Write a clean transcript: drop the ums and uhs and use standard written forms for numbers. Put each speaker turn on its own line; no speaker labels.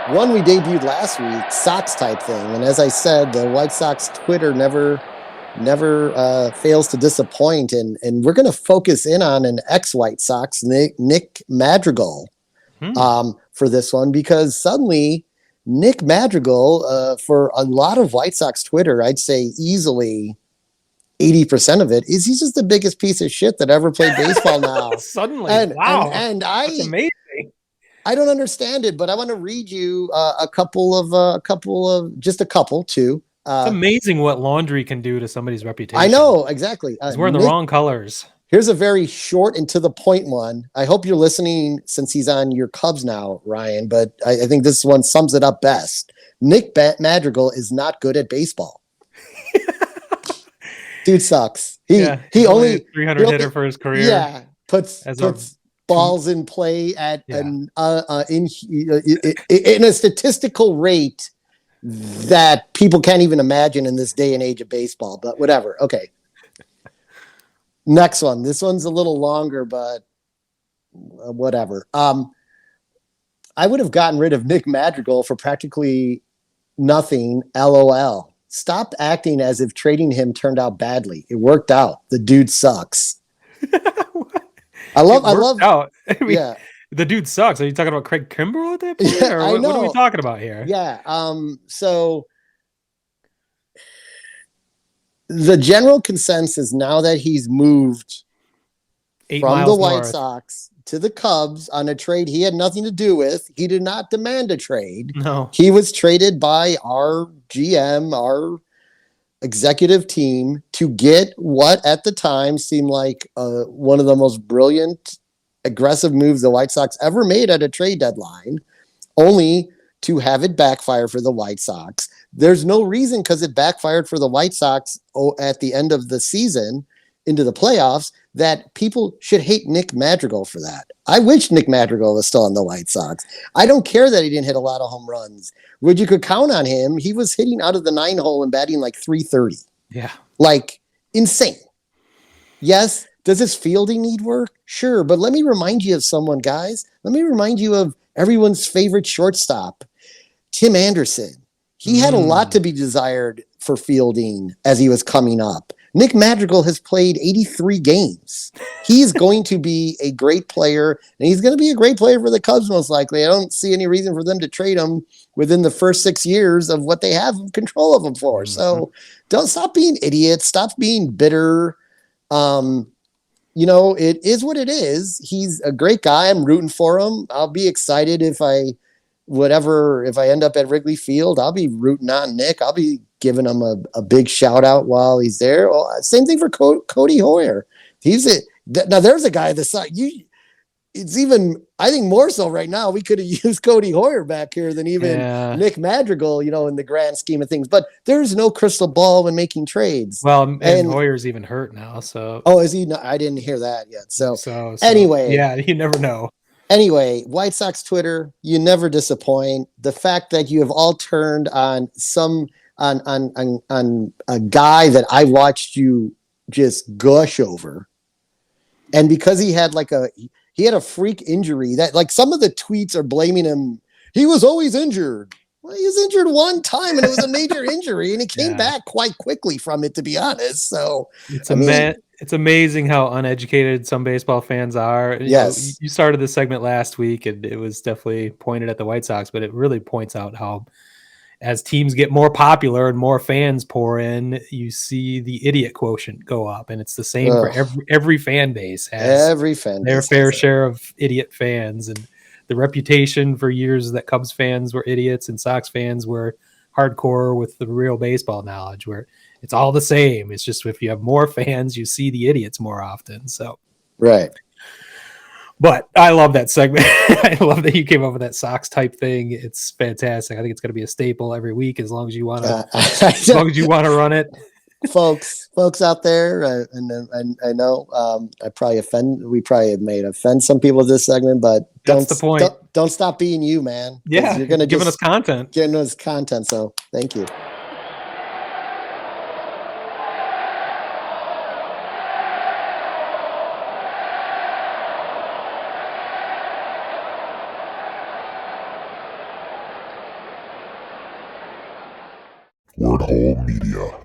one we debuted last week, Sox type thing. And as I said, the White Sox Twitter never fails to disappoint. And we're going to focus in on an ex-White Sox, Nick Madrigal, for this one, because suddenly Nick Madrigal, for a lot of White Sox Twitter, I'd say easily 80% of it is he's just the biggest piece of shit that ever played baseball now.
Suddenly,
and
wow,
and
that's
I
amazing.
I don't understand it, but I want to read you a couple of just a couple too.
It's amazing what laundry can do to somebody's
I
reputation.
know exactly.
He's wearing the
Nick,
wrong colors.
here's a very short and to the point one. I hope you're listening since he's on your Cubs now, Ryan. But I think this one sums it up best. Nick Madrigal is not good at baseball. Dude sucks. He
only a
only
300 hitter for his career.
yeah puts
As
puts balls in play at
yeah.
in a statistical rate that people can't even imagine in this day and age of baseball. But whatever. Okay. Next one. This one's a little longer, but whatever. I would have gotten rid of Nick Madrigal for practically nothing. LOL. Stop acting as if trading him turned out badly. It worked out. The dude sucks. I love.
Out. I mean,
yeah,
the dude sucks. Are you talking about Craig Kimbrell at that point,
yeah,
or
I know.
what are we talking about here?
Yeah. So the general consensus now that he's moved
8
from
miles
the White
north.
Sox to the Cubs on a trade he had nothing to do with. He did not demand a trade.
No.
He was traded by our GM, our executive team, to get what at the time seemed like one of the most brilliant, aggressive moves the White Sox ever made at a trade deadline, only to have it backfire for the White Sox. There's no reason, because it backfired for the White Sox at the end of the season into the playoffs, that people should hate Nick Madrigal for that. I wish Nick Madrigal was still on the White Sox. I don't care that he didn't hit a lot of home runs. When you could count on him, he was hitting out of the 9-hole and batting like 330.
Yeah.
Like insane. Yes, does his fielding need work? Sure, but let me remind you of someone, guys. Let me remind you of everyone's favorite shortstop, Tim Anderson. He had a lot to be desired for fielding as he was coming up. Nick Madrigal has played 83 games. He's going to be a great player, and he's going to be a great player for the Cubs most likely. I don't see any reason for them to trade him within the first 6 years of what they have control of him for. Mm-hmm. So don't stop being idiots. Stop being bitter. It is what it is. He's a great guy. I'm rooting for him. I'll be excited if I end up at Wrigley Field. I'll be rooting on Nick. I'll be giving him a big shout out while he's there. Well, same thing for Cody Hoyer. Now there's a guy it's even, I think more so right now, we could have used Cody Hoyer back here than even Nick Madrigal, in the grand scheme of things. But there's no crystal ball when making trades.
Well, and Hoyer's even hurt now. So
is he? No, I didn't hear that yet. So anyway,
yeah, you never know.
Anyway, White Sox Twitter, you never disappoint. The fact that you have all turned on on a guy that I watched you just gush over, and because he had a freak injury that, like, some of the tweets are blaming him. He was always injured. Well, he was injured one time, and it was a major injury, and he came back quite quickly from it, to be honest. So
it's amazing how uneducated some baseball fans are.
Yes.
You started this segment last week, and it was definitely pointed at the White Sox, but it really points out how, as teams get more popular and more fans pour in, you see the idiot quotient go up, and it's the same for every fan base.
Every fan base
their fair share of idiot fans, and the reputation for years that Cubs fans were idiots and Sox fans were hardcore with the real baseball knowledge, where it's all the same. It's just if you have more fans, you see the idiots more often. So,
right.
But I love that segment. I love that you came up with that Sox type thing. It's fantastic. I think it's going to be a staple every week as long as you want to. As long as you want to run it,
folks out there, and I know we probably may offend some people with this segment, but
that's the point.
Don't stop being you, man.
Yeah, you're gonna giving us content.
So thank you.
Hole Media.